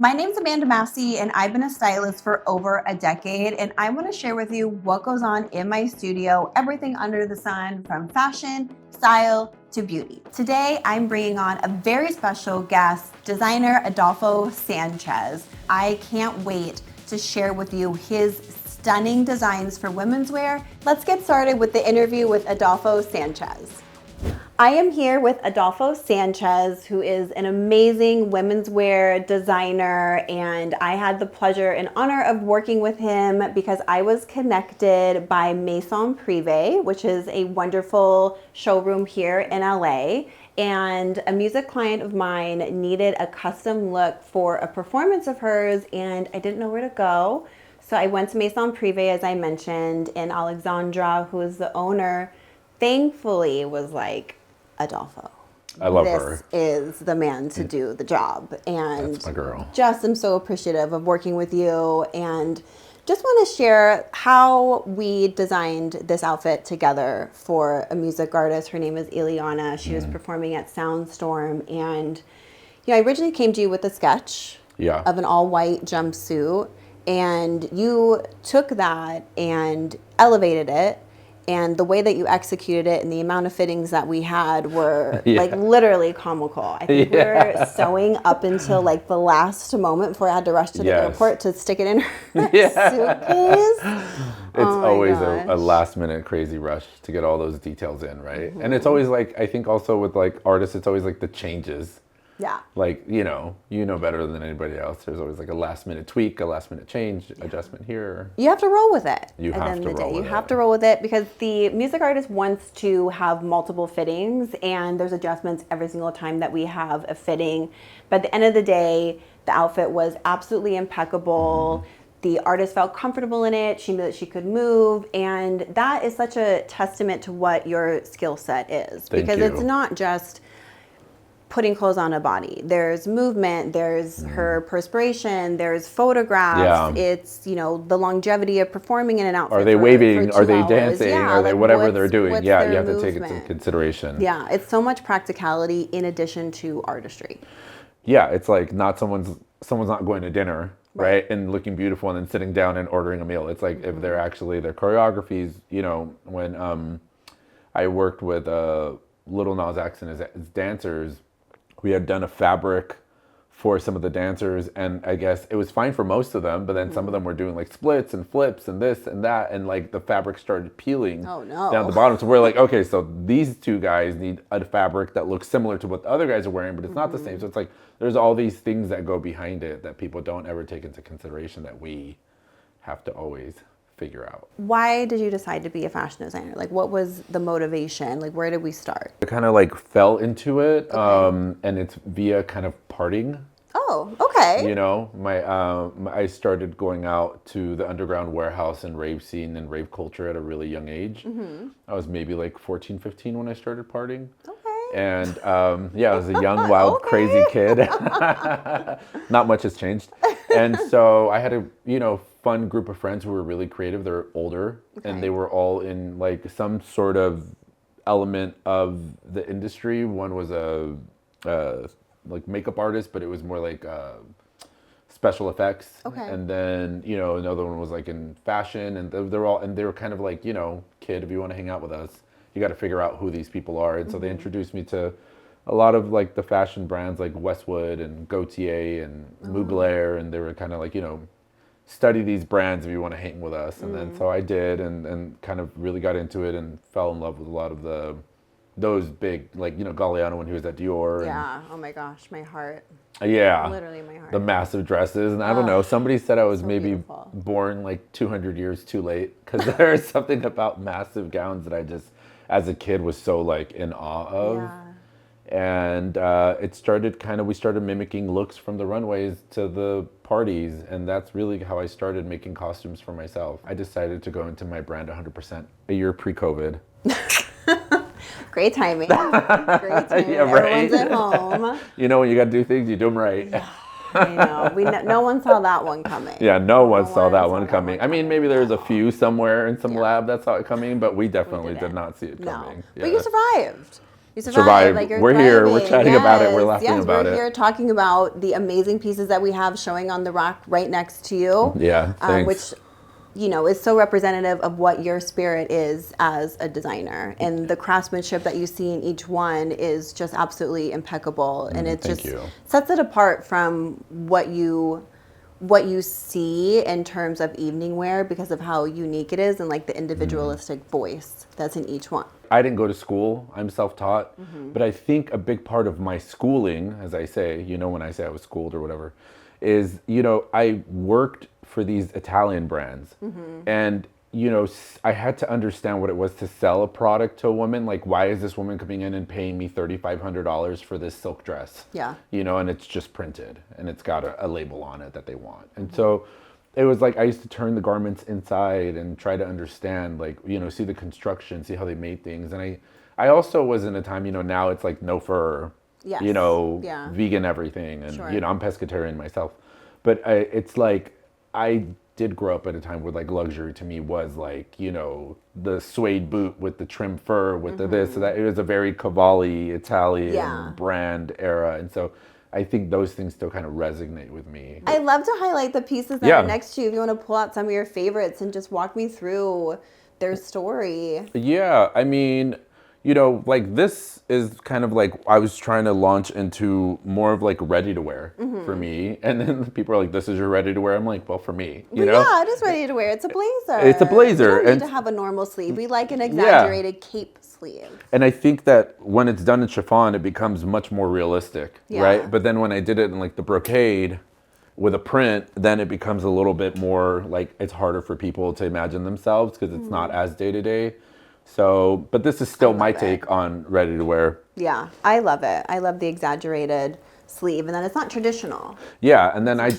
My name's Amanda Massey, and I've been a stylist for over a decade. And I want to share with you what goes on in my studio, everything under the sun, from fashion, style, to beauty. Today, I'm bringing on a very special guest, designer Adolfo Sanchez. I can't wait to share with you his stunning designs for women's wear. Let's get started with the interview with Adolfo Sanchez. I am here with Adolfo Sanchez, who is an amazing women's wear designer, and I had the pleasure and honor of working with him because I was connected by Maison Privé, which is a wonderful showroom here in LA, and a music client of mine needed a custom look for a performance of hers, and I didn't know where to go. So I went to Maison Privé, as I mentioned, and Alexandra, who is the owner, thankfully was like, Adolfo, I love her. This is the man to do the job. And that's my girl. Just am so appreciative of working with you, and just want to share how we designed this outfit together for a music artist. Her name is Ileana. She was performing at Soundstorm, and I originally came to you with a sketch of an all-white jumpsuit, and you took that and elevated it. And the way that you executed it and the amount of fittings that we had were like literally comical. I think we were sewing up until like the last moment before I had to rush to the airport to stick it in her suitcase. It's always a last minute crazy rush to get all those details in, right? And it's always like, I think also with like artists, it's always like the changes. Yeah. Like, you know better than anybody else. There's always like a last minute tweak, a last minute change, adjustment here. You have to roll with it. You have to roll with it because the music artist wants to have multiple fittings, and there's adjustments every single time that we have a fitting. But at the end of the day, the outfit was absolutely impeccable. The artist felt comfortable in it. She knew that she could move. And that is such a testament to what your skill set is. Because it's not just putting clothes on a body. There's movement, there's her perspiration, there's photographs, it's, the longevity of performing in an outfit. Are they waving? Are they dancing? Yeah, are they like whatever they're doing? Yeah, you have movement. to take it into consideration. Yeah, it's so much practicality in addition to artistry. Yeah, it's like not someone's not going to dinner, right? And looking beautiful and then sitting down and ordering a meal. It's like if they're actually, their choreographies, when I worked with Little Nas X and his dancers, we had done a fabric for some of the dancers, and I guess it was fine for most of them, but then some of them were doing like splits and flips and this and that, and like the fabric started peeling down the bottom. So we're like, okay, so these two guys need a fabric that looks similar to what the other guys are wearing, but it's not the same. So it's like there's all these things that go behind it that people don't ever take into consideration that we have to always figure out. Why did you decide to be a fashion designer? Like, what was the motivation? Like, where did we start? I kind of like fell into it, and it's via kind of partying. Oh, okay. I started going out to the underground warehouse and rave scene and rave culture at a really young age. I was maybe like 14, 15 when I started partying. Okay. And I was a young, wild, crazy kid. Not much has changed. And so I had a, fun group of friends who were really creative. They're older, and they were all in like some sort of element of the industry. One was a like makeup artist, but it was more like special effects. Okay. And then another one was like in fashion, and they were kind of like, kid, if you want to hang out with us, you got to figure out who these people are. And so they introduced me to a lot of like the fashion brands like Westwood and Gaultier and Mugler, and they were kind of like, study these brands if you want to hang with us. And then so I did, and kind of really got into it and fell in love with a lot of those big, like, Galliano when he was at Dior. Yeah, oh my gosh, my heart. Yeah. Literally my heart. The massive dresses. And I don't know, somebody said I was so maybe beautiful. Born like 200 years too late, because there's something about massive gowns that I just, as a kid, was so like in awe of. Yeah. And we started mimicking looks from the runways to the parties, and that's really how I started making costumes for myself. I decided to go into my brand 100% a year pre-COVID. Great timing. Great timing. Yeah, right. Everyone's at home. When you got to do things, you do them right. I know. No one saw that one coming. Yeah, no one saw that one coming. I mean, maybe there's a few somewhere in some lab that saw it coming, but we definitely did not see it coming. No. But you survived. You survived. Like, you're We're thriving. here. We're chatting about it. We're laughing about it. We're here talking about the amazing pieces that we have showing on the rack right next to you. Yeah, thanks. Which, you know, is so representative of what your spirit is as a designer. And the craftsmanship that you see in each one is just absolutely impeccable. And it just sets it apart from what you see in terms of evening wear because of how unique it is and like the individualistic voice that's in each one. I didn't go to school. I'm self-taught. But I think a big part of my schooling, as I say, you know, when I say I was schooled or whatever, is, you know, I worked for these Italian brands. And, you know, I had to understand what it was to sell a product to a woman. Like, why is this woman coming in and paying me $3,500 for this silk dress? Yeah. You know, and it's just printed and it's got a label on it that they want. And so it was like I used to turn the garments inside and try to understand, like, you know, see the construction, see how they made things. And I also was in a time, you know, now it's like no fur, you know, vegan everything. And, you know, I'm pescatarian myself. But it's like I did grow up at a time where like luxury to me was like, you know, the suede boot with the trim fur with the this, so that it was a very Cavalli Italian brand era. And so I think those things still kind of resonate with me. I love to highlight the pieces that are next to you. If you want to pull out some of your favorites and just walk me through their story. Yeah, I mean, you know, like this is kind of like I was trying to launch into more of like ready to wear for me. And then people are like, this is your ready to wear. I'm like, well, for me, you know? Yeah, it is ready to wear. It's a blazer. It's a blazer. You don't need to have a normal sleeve. We like an exaggerated cape sleeve. And I think that when it's done in chiffon, it becomes much more realistic, right? But then when I did it in like the brocade with a print, then it becomes a little bit more like it's harder for people to imagine themselves because it's not as day to day. So, but this is still my take on ready to wear. Yeah, I love it. I love the exaggerated sleeve, and then it's not traditional. Yeah, and then I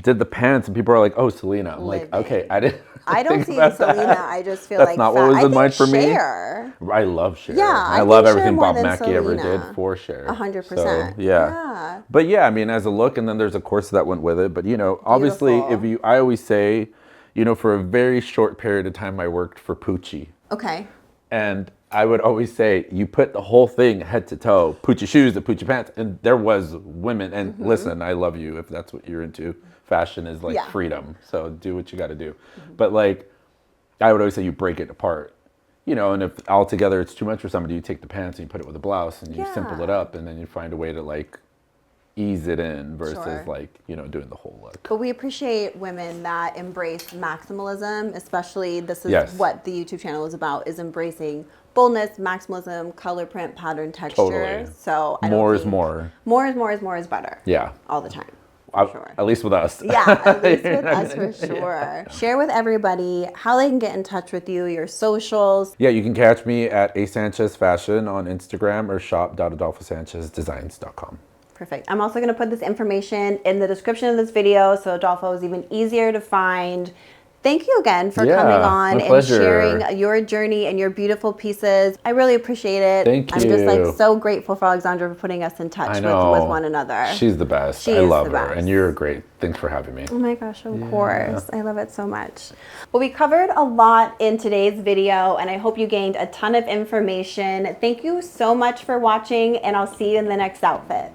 did the pants, and people are like, "Oh, Selena." I'm like, "Okay, I didn't." I don't see Selena. I just feel like that's not what was in mind for me. I love Cher. Yeah, I love everything Bob Mackie ever did for Cher. 100%. Yeah. But yeah, I mean, as a look, and then there's a course that went with it. But you know, obviously, I always say, you know, for a very short period of time, I worked for Pucci. Okay. And I would always say, you put the whole thing head to toe, Pucci shoes, the Pucci pants, and there was women. And listen, I love you if that's what you're into. Fashion is like freedom, so do what you got to do. But like, I would always say you break it apart, you know. And if altogether it's too much for somebody, you take the pants and you put it with a blouse and you simple it up, and then you find a way to like ease it in versus like, you know, doing the whole look. But we appreciate women that embrace maximalism, especially this is what the YouTube channel is about, is embracing boldness, maximalism, color, print, pattern, texture. Totally. So more is more. More is better. Yeah. All the time. At least with us. Yeah, at least with us for sure. Share with everybody how they can get in touch with you, your socials. Yeah, you can catch me at A Sanchez Fashion on Instagram or shop.adolfosanchezdesigns.com. Perfect. I'm also going to put this information in the description of this video so Adolfo is even easier to find. Thank you again for coming on and sharing your journey and your beautiful pieces. I really appreciate it. Thank you. I'm just like so grateful for Alexandra for putting us in touch with one another. She's the best. I love her. And you're great. Thanks for having me. Oh my gosh, of course. I love it so much. Well, we covered a lot in today's video and I hope you gained a ton of information. Thank you so much for watching and I'll see you in the next outfit.